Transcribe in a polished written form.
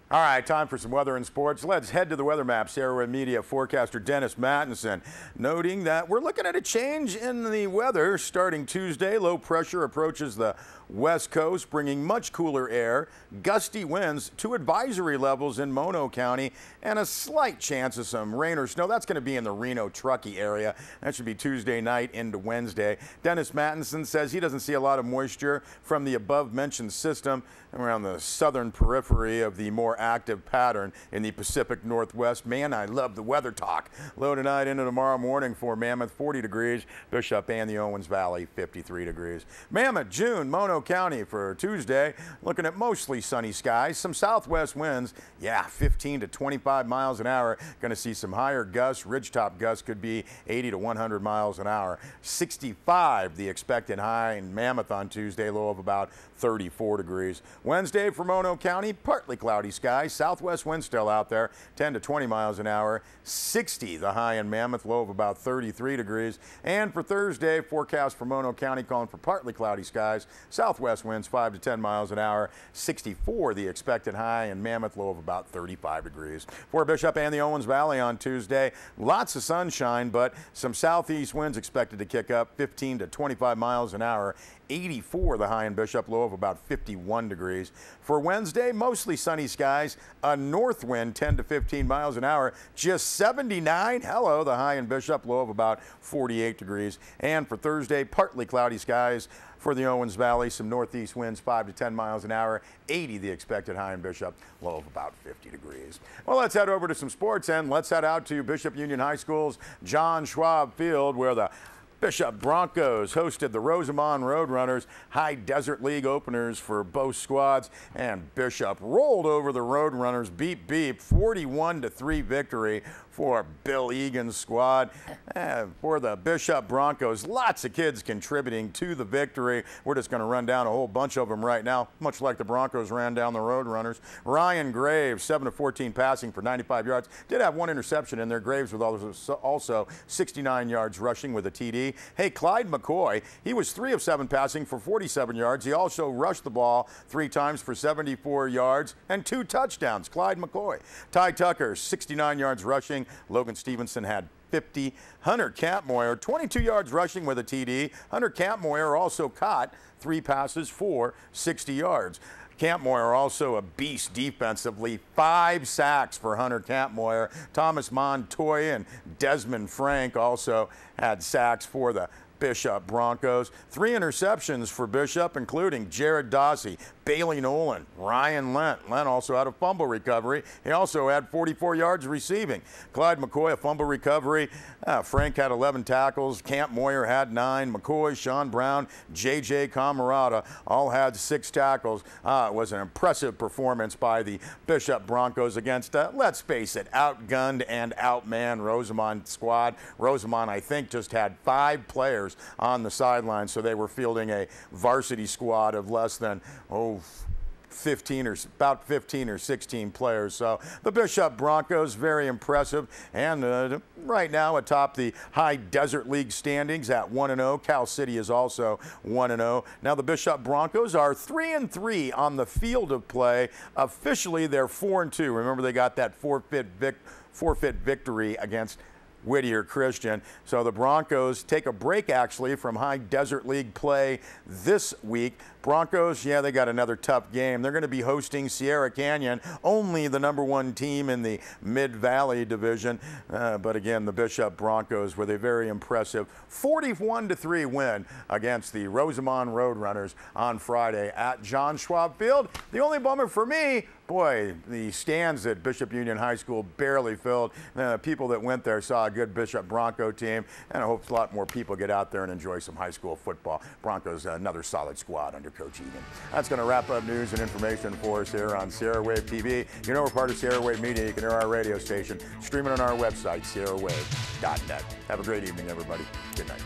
All right, time for some weather and sports. Let's head to the weather map. Sierra Wave Media forecaster Dennis Mattinson noting that we're looking at a change in the weather starting Tuesday. Low pressure approaches the west coast, bringing much cooler air, gusty winds to advisory levels in Mono County, and a slight chance of some rain or snow. That's going to be in the Reno Truckee area. That should be Tuesday night into Wednesday. Dennis Mattinson says he doesn't see a lot of moisture from the above-mentioned system around the southern periphery of the more active pattern in the Pacific Northwest. Man, I love the weather talk. Low tonight into tomorrow morning for Mammoth, 40 degrees. Bishop and the Owens Valley, 53 degrees. Mammoth, June, Mono County for Tuesday. Looking at mostly sunny skies. Some southwest winds, 15 to 25 miles an hour. Going to see some higher gusts. Ridgetop gusts could be 80 to 100 miles an hour. 65 the expected high in Mammoth on Tuesday, low of about 34 degrees. Wednesday for Mono County, partly cloudy skies. Southwest wind still out there, 10 to 20 miles an hour. 60 the high in Mammoth, low of about 33 degrees. And for Thursday, forecast for Mono County calling for partly cloudy skies. Southwest winds 5 to 10 miles an hour. 64 the expected high in Mammoth, low of about 35 degrees. For Bishop and the Owens Valley on Tuesday, lots of sunshine, but some southeast winds expected to kick up 15 to 25 miles an hour. 84 the high in Bishop, low of about 51 degrees. For Wednesday, mostly sunny skies, a north wind 10 to 15 miles an hour, just 79. Hello, the high in Bishop, low of about 48 degrees. And for Thursday, partly cloudy skies for the Owens Valley, some northeast winds 5 to 10 miles an hour, 80 the expected high in Bishop, low of about 50 degrees. Well, let's head over to some sports and let's head out to Bishop Union High School's John Schwab Field, where the Bishop Broncos hosted the Rosamond Roadrunners, High Desert League openers for both squads, and Bishop rolled over the Roadrunners, beep beep, 41-3 victory for Bill Egan's squad. For the Bishop Broncos, lots of kids contributing to the victory. We're just going to run down a whole bunch of them right now, much like the Broncos ran down the Roadrunners. Ryan Graves, 7 of 14 passing for 95 yards. Did have one interception in there. Graves with also 69 yards rushing with a TD. Hey, Clyde McCoy, he was 3 of 7 passing for 47 yards. He also rushed the ball 3 times for 74 yards and 2 touchdowns. Clyde McCoy. Ty Tucker, 69 yards rushing. Logan Stevenson had 50. Hunter Campmoyer, 22 yards rushing with a TD. Hunter Campmoyer also caught 3 passes for 60 yards. Campmoyer also a beast defensively, 5 sacks for Hunter Campmoyer. Thomas Montoya and Desmond Frank also had sacks for the Bishop Broncos. 3 interceptions for Bishop, including Jared Dossie, Bailey Nolan, Ryan Lent. Lent also had a fumble recovery. He also had 44 yards receiving. Clyde McCoy, a fumble recovery. Frank had 11 tackles. Campmoyer had 9. McCoy, Sean Brown, J.J. Camarada all had 6 tackles. It was an impressive performance by the Bishop Broncos against, let's face it, outgunned and outmanned Rosamond squad. Rosamond, I think, just had 5 players on the sideline, so they were fielding a varsity squad of less than, about 15 or 16 players. So the Bishop Broncos, very impressive, and right now atop the High Desert League standings at 1-0. Cal City is also 1-0. Now the Bishop Broncos are 3-3 on the field of play. Officially, they're 4-2. Remember, they got that forfeit victory against Whittier Christian. So the Broncos take a break actually from High Desert League play this week. Broncos, they got another tough game. They're going to be hosting Sierra Canyon, only the #1 team in the Mid-Valley division. But again, the Bishop Broncos with a very impressive 41-3 win against the Rosamond Roadrunners on Friday at John Schwab Field. The only bummer for me, boy, the stands at Bishop Union High School barely filled. People that went there saw a good Bishop Bronco team, and I hope a lot more people get out there and enjoy some high school football. Broncos, another solid squad under Coach Egan. That's going to wrap up news and information for us here on Sierra Wave TV. You know we're part of Sierra Wave Media. You can hear our radio station streaming on our website, sierrawave.net. Have a great evening, everybody. Good night.